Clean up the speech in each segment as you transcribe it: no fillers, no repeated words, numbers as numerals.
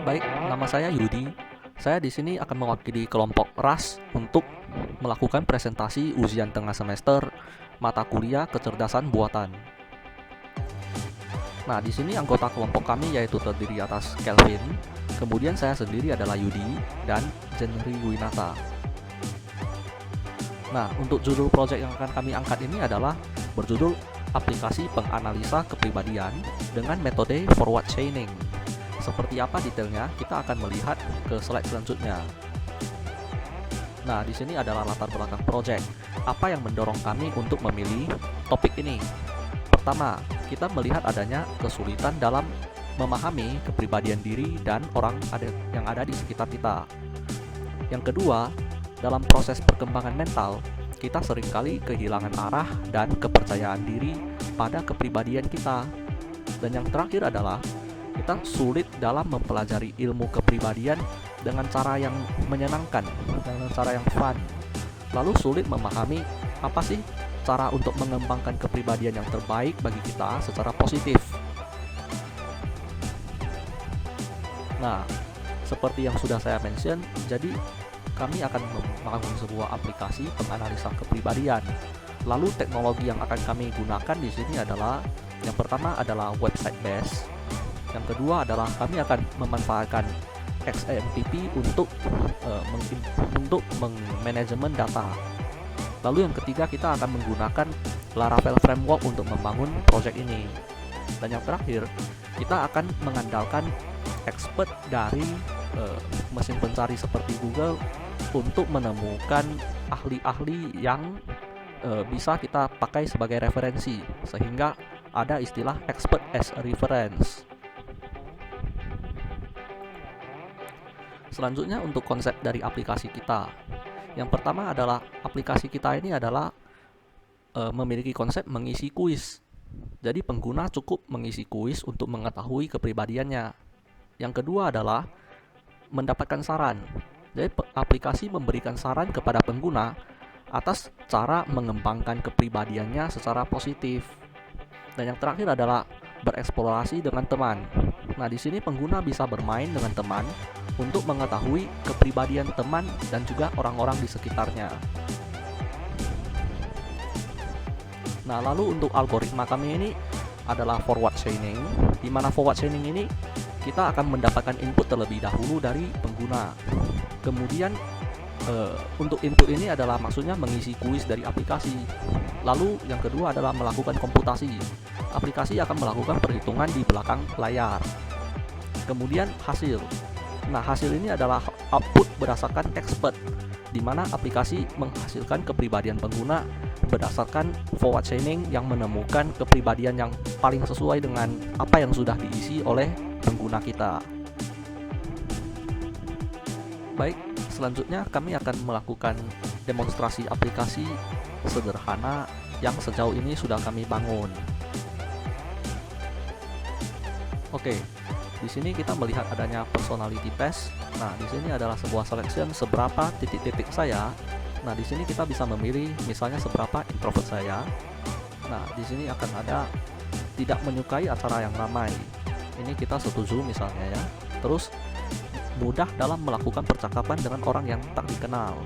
Baik, nama saya Yudi. Saya di sini akan mewakili kelompok RAS untuk melakukan presentasi ujian tengah semester mata kuliah kecerdasan buatan. Nah, di sini anggota kelompok kami yaitu terdiri atas Kelvin, kemudian saya sendiri adalah Yudi, dan Jenry Winata. Nah, untuk judul proyek yang akan kami angkat ini adalah berjudul aplikasi penganalisa kepribadian dengan metode forward chaining. Seperti apa detailnya, kita akan melihat ke slide selanjutnya. Nah, di sini adalah latar belakang proyek. Apa yang mendorong kami untuk memilih topik ini? Pertama, kita melihat adanya kesulitan dalam memahami kepribadian diri dan orang yang ada di sekitar kita. Yang kedua, dalam proses perkembangan mental, kita seringkali kehilangan arah dan kepercayaan diri pada kepribadian kita. Dan yang terakhir adalah kita sulit dalam mempelajari ilmu kepribadian dengan cara yang menyenangkan, dengan cara yang fun. Lalu sulit memahami apa sih cara untuk mengembangkan kepribadian yang terbaik bagi kita secara positif. Nah, seperti yang sudah saya mention, jadi kami akan membangun sebuah aplikasi penganalisa kepribadian. Lalu teknologi yang akan kami gunakan di sini adalah yang pertama adalah website based. Yang kedua adalah kami akan memanfaatkan XAMPP untuk manajemen data. Lalu yang ketiga kita akan menggunakan Laravel Framework untuk membangun proyek ini. Dan yang terakhir kita akan mengandalkan expert dari mesin pencari seperti Google untuk menemukan ahli-ahli yang bisa kita pakai sebagai referensi, sehingga ada istilah expert as a reference. Selanjutnya untuk konsep dari aplikasi kita. Yang pertama adalah aplikasi kita ini adalah memiliki konsep mengisi kuis. Jadi pengguna cukup mengisi kuis untuk mengetahui kepribadiannya. Yang kedua adalah mendapatkan saran. Jadi aplikasi memberikan saran kepada pengguna atas cara mengembangkan kepribadiannya secara positif. Dan yang terakhir adalah bereksplorasi dengan teman. Nah, di sini pengguna bisa bermain dengan teman untuk mengetahui kepribadian teman dan juga orang-orang di sekitarnya. Nah, lalu untuk algoritma kami ini adalah forward chaining, di mana forward chaining ini kita akan mendapatkan input terlebih dahulu dari pengguna. Kemudian untuk input ini adalah maksudnya mengisi kuis dari aplikasi. Lalu yang kedua adalah melakukan komputasi. Aplikasi akan melakukan perhitungan di belakang layar. Kemudian hasil. Nah, hasil ini adalah output berdasarkan expert, di mana aplikasi menghasilkan kepribadian pengguna berdasarkan forward chaining yang menemukan kepribadian yang paling sesuai dengan apa yang sudah diisi oleh pengguna kita. Baik, selanjutnya kami akan melakukan demonstrasi aplikasi sederhana yang sejauh ini sudah kami bangun. Oke, di sini kita melihat adanya personality test. Nah, di sini adalah sebuah selection seberapa titik-titik saya. Nah, di sini kita bisa memilih misalnya seberapa introvert saya. Nah, di sini akan ada tidak menyukai acara yang ramai. Ini kita setuju misalnya ya. Terus mudah dalam melakukan percakapan dengan orang yang tak dikenal.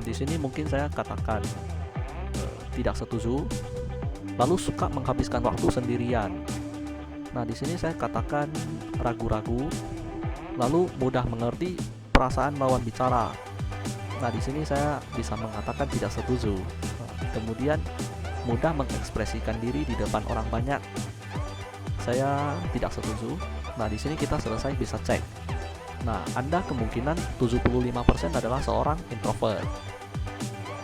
Di sini mungkin saya katakan tidak setuju. Lalu suka menghabiskan waktu sendirian. Nah, di sini saya katakan ragu-ragu. Lalu mudah mengerti perasaan lawan bicara. Nah, di sini saya bisa mengatakan tidak setuju. Kemudian mudah mengekspresikan diri di depan orang banyak. Saya tidak setuju. Nah, di sini kita selesai bisa cek. Nah, Anda kemungkinan 75% adalah seorang introvert.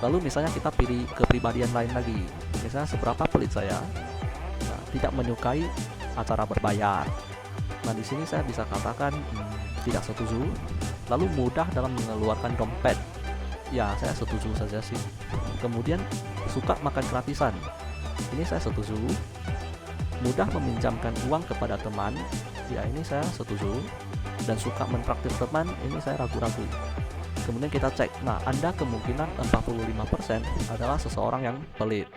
Lalu misalnya kita pilih kepribadian lain lagi. Misalnya seberapa pelit saya. Nah, tidak menyukai acara berbayar. Nah, di sini saya bisa katakan tidak setuju. Lalu mudah dalam mengeluarkan dompet. Ya, saya setuju saja sih. Kemudian suka makan gratisan. Ini saya setuju. Mudah meminjamkan uang kepada teman. Ya, ini saya setuju. Dan suka mentraktir teman, ini saya ragu-ragu. Kemudian kita cek. Nah, Anda kemungkinan 45% adalah seseorang yang pelit.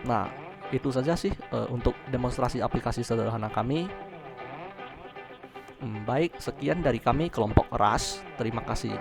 Nah, itu saja sih untuk demonstrasi aplikasi sederhana kami. Baik, sekian dari kami kelompok RAS. Terima kasih.